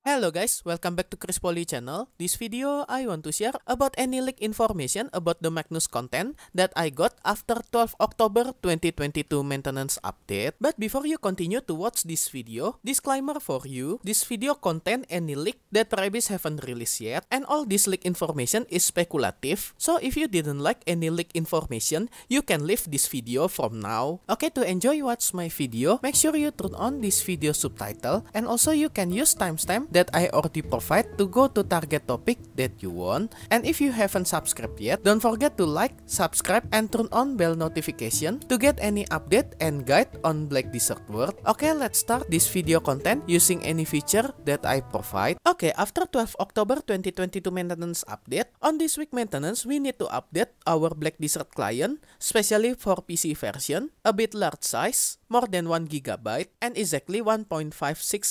Hello guys, welcome back to Chris Poly channel. This video I want to share about any leak information about the Magnus content that I got after 12 October 2022 maintenance update. But before you continue to watch this video, disclaimer for you, this video contain any leak that Rebis haven't released yet, and all this leak information is speculative. So if you didn't like any leak information, you can leave this video from now. Okay, to enjoy watch my video, make sure you turn on this video subtitle, and also you can use timestamp that I already provide to go to target topic that you want. And if you haven't subscribed yet, don't forget to like, subscribe, and turn on bell notification to get any update and guide on Black Desert World. Okay, let's start this video content using any feature that I provide. Okay, after 12 October 2022 maintenance update, on this week maintenance, we need to update our Black Desert client, especially for PC version, a bit large size, more than 1 GB, and exactly 1.56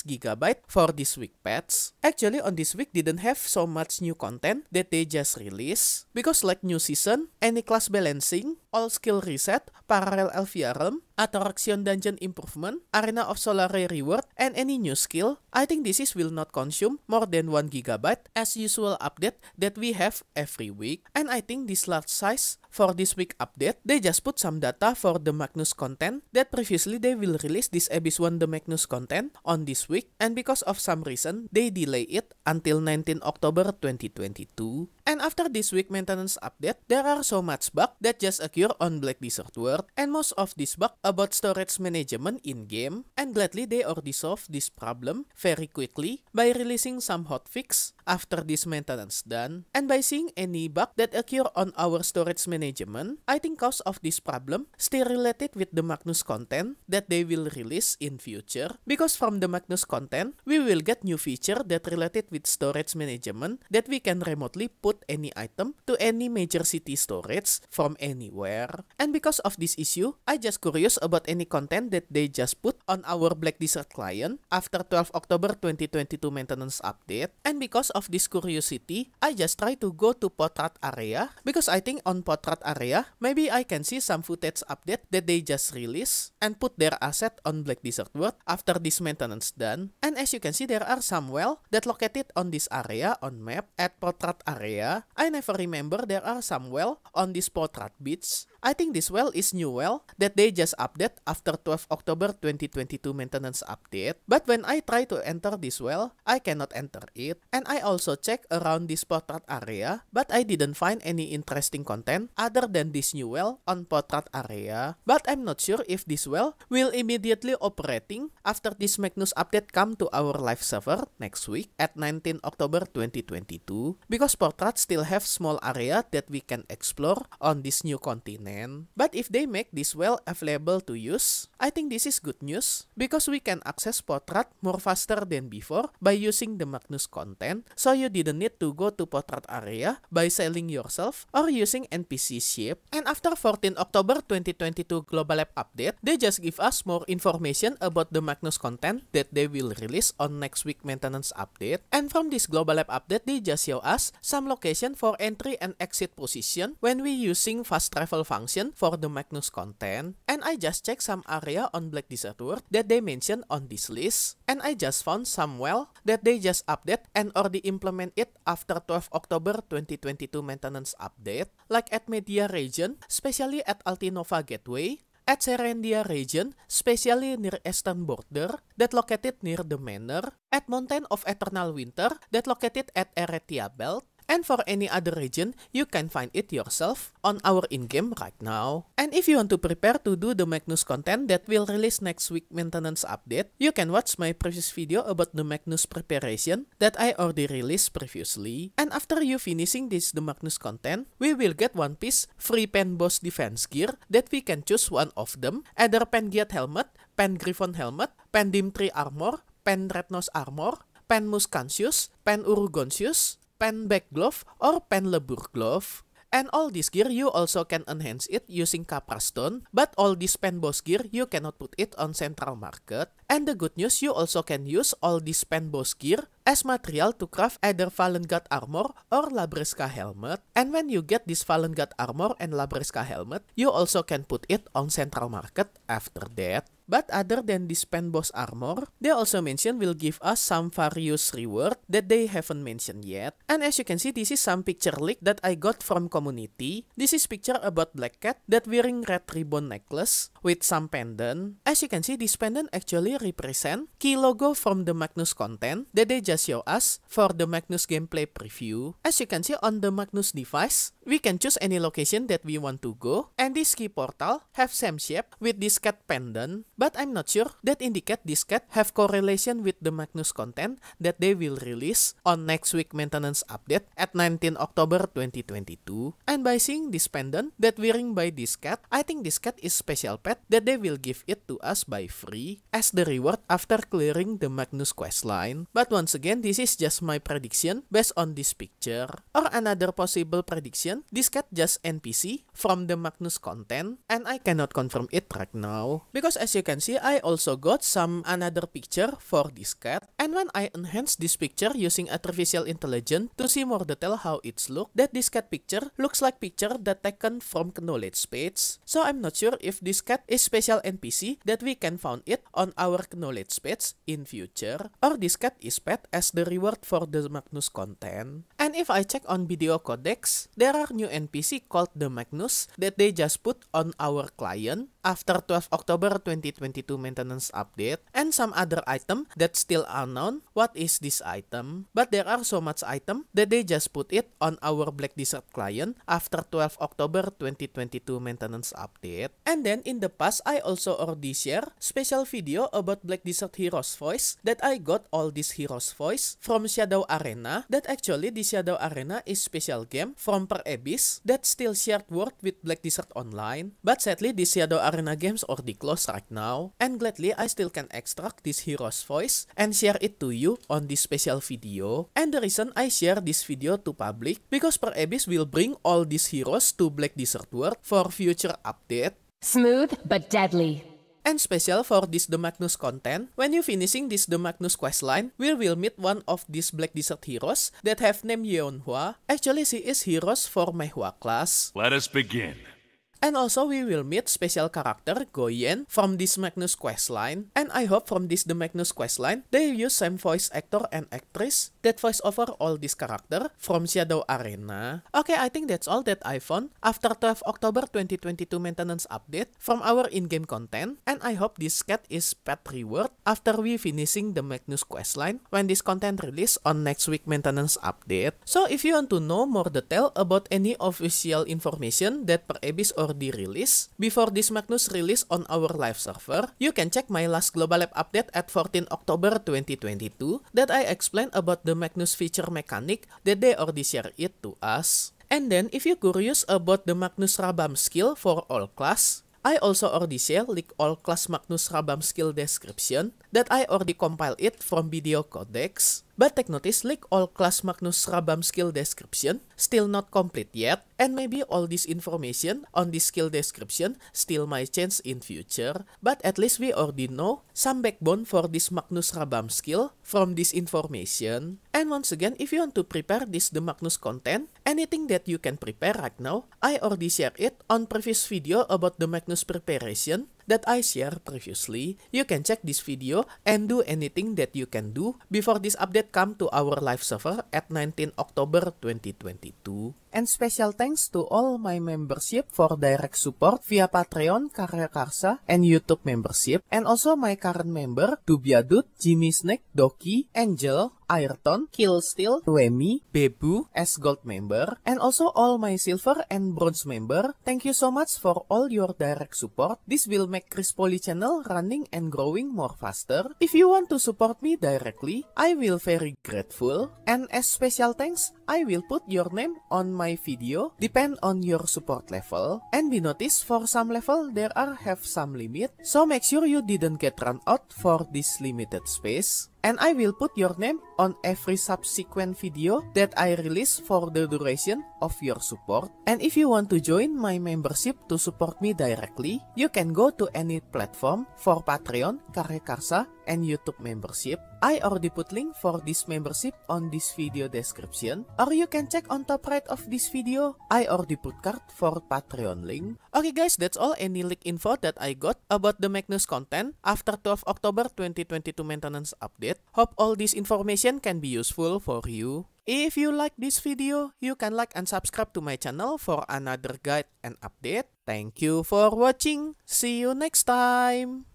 GB for this week patch. Actually, on this week didn't have so much new content that they just released, because like new season, any class balancing, all skill reset, parallel LVR realm, attraction dungeon improvement, arena of Solare reward, and any new skill, I think this is will not consume more than 1 GB as usual update that we have every week. And I think this large size for this week update, they just put some data for the Magnus content that previously they will release this Abyss 1 the Magnus content on this week, and because of some reason, they delay it until 19 October 2022. And after this week maintenance update, there are so much bugs that just occur on Black Desert World, and most of these bugs about storage management in-game, and gladly they already solve this problem very quickly by releasing some hotfix after this maintenance done. And by seeing any bug that occur on our storage management, I think cause of this problem still related with the Magnus content that they will release in future, because from the Magnus content, we will get new feature that related with storage management that we can remotely put any item to any major city storage from anywhere. And because of this issue, I just curious about any content that they just put on our Black Desert client after 12 October 2022 maintenance update. And because of this curiosity, I just try to go to Potrat area, because I think on Potrat area, maybe I can see some footage update that they just released and put their asset on Black Desert World after this maintenance done. And as you can see, there are some well that located on this area on map at Potrat area. I never remember there are some well on this Potrat beach. I think this well is new well that they just update after 12 October 2022 maintenance update. But when I try to enter this well, I cannot enter it. And I also check around this Potrat area, but I didn't find any interesting content other than this new well on Potrat area. But I'm not sure if this well will immediately operating after this Magnus update come to our live server next week at 19 October 2022, because Potrat still have small area that we can explore on this new continent. But if they make this well available to use, I think this is good news, because we can access Potrat more faster than before by using the Magnus content, so you didn't need to go to Potrat area by selling yourself or using NPC ship. And after 14 October 2022 Global Lab update, they just give us more information about the Magnus content that they will release on next week maintenance update. And from this Global Lab update, they just show us some location for entry and exit position when we using fast travel function for the Magnus content. And I just check some area on Black Desert World that they mention on this list, and I just found some well that they just update and already implement it after 12 October 2022 maintenance update, like at Media region, especially at Altinova Gateway, at Serendia region, especially near eastern border, that located near the manor, at Mountain of Eternal Winter, that located at Eretia Belt. And for any other region, you can find it yourself on our in-game right now. And if you want to prepare to do the Magnus content that will release next week maintenance update, you can watch my previous video about the Magnus preparation that I already released previously. And after you finishing this the Magnus content, we will get one piece free Pen Boss defense gear that we can choose one of them, either Pengiat helmet, Pen Griffon helmet, Pen Dimtree armor, Pen Rednose armor, Pen Muscantius, Pen Urugontius, Pen Back Glove, or Pen Lebur Glove. And all this gear, you also can enhance it using Capra Stone, but all this Pen Boss gear, you cannot put it on Central Market. And the good news, you also can use all this Pen Boss gear as material to craft either Fallen God armor or Labresca helmet. And when you get this Fallen God armor and Labresca helmet, you also can put it on Central Market after that. But other than this pen boss armor, they also mention will give us some various reward that they haven't mentioned yet. And as you can see, this is some picture leak that I got from community. This is picture about Black Cat that wearing red ribbon necklace with some pendant. As you can see, this pendant actually represent key logo from the Magnus content that they just show us for the Magnus gameplay preview. As you can see on the Magnus device, we can choose any location that we want to go, and this key portal have same shape with this cat pendant, but I'm not sure that indicate this cat have correlation with the Magnus content that they will release on next week maintenance update at 19 October 2022. And by seeing this pendant that wearing by this cat, I think this cat is special pet that they will give it to us by free as the reward after clearing the Magnus questline. But once again, this is just my prediction based on this picture. Or another possible prediction, this cat just NPC from the Magnus content, and I cannot confirm it right now. Because as you can see, I also got some another picture for this cat, and when I enhance this picture using artificial intelligence to see more detail how it's look, that this cat picture looks like picture that taken from knowledge page. So I'm not sure if this cat is special NPC that we can found it on our knowledge page in future, or this cat is pet as the reward for the Magnus content. And if I check on video codex, there are new NPC called the Magnus that they just put on our client after 12 October 2022 maintenance update, and some other item that's still unknown what is this item, but there are so much item that they just put it on our Black Desert client after 12 October 2022 maintenance update. And then in the past, I also already share special video about Black Desert Heroes voice that I got all these heroes voice from Shadow Arena, that actually the Shadow Arena is special game from Per Abyss that still shared word with Black Desert Online, but sadly the Shadow Arena games already closed right now, and gladly I still can extract this hero's voice and share it to you on this special video. And the reason I share this video to public, because Per Abyss will bring all these heroes to Black Desert World for future update. Smooth but deadly. And special for this The Magnus content, when you finishing this The Magnus questline, we will meet one of these Black Desert heroes that have name Yeonhwa. Actually, she is heroes for Mehwa class. Let us begin. And also we will meet special character Goyen from this Magnus questline. And I hope from this The Magnus questline, they use same voice actor and actress that voice over all this character from Shadow Arena. Okay, I think that's all that I found after 12 October 2022 maintenance update from our in-game content. And I hope this cat is pet reward after we finishing the Magnus questline when this content release on next week maintenance update. So if you want to know more detail about any official information that Per Abyss or the release before this Magnus release on our live server, you can check my last Global Lab update at 14 October 2022 that I explained about the Magnus feature mechanic that they already share it to us. And then if you're curious about the Magnus Rabam skill for all class, I also already share like all class Magnus Rabam skill description that I already compile it from video codex. But take notice, like all class Magnus Rabam skill description still not complete yet, and maybe all this information on this skill description still might change in future, but at least we already know some backbone for this Magnus Rabam skill from this information. And once again, if you want to prepare this the Magnus content, anything that you can prepare right now, I already share it on previous video about the Magnus preparation that I shared previously. You can check this video and do anything that you can do before this update come to our live server at 19 October 2022. And special thanks to all my membership for direct support via Patreon, Karya Karsa, and YouTube membership. And also my current member, Dubiadut, Jimmy Snake, Doki, Angel, Ayrton, Killsteel, Wemi, Bebu as gold member, and also all my silver and bronze member. Thank you so much for all your direct support. This will make Chris Poly channel running and growing more faster. If you want to support me directly, I will very grateful. And as special thanks, I will put your name on my video, depend on your support level. And be noticed, for some level there are have some limit, so make sure you didn't get run out for this limited space. and I will put your name on every subsequent video that I release for the duration of your support. And if you want to join my membership to support me directly, you can go to any platform for Patreon, Karya Karsa, and YouTube membership. I already put link for this membership on this video description, or you can check on top right of this video. I already put card for Patreon link. Okay guys, that's all any leak info that I got about the Magnus content after 12 October 2022 maintenance update. Hope all this information can be useful for you. If you like this video, you can like and subscribe to my channel for another guide and update. Thank you for watching. See you next time.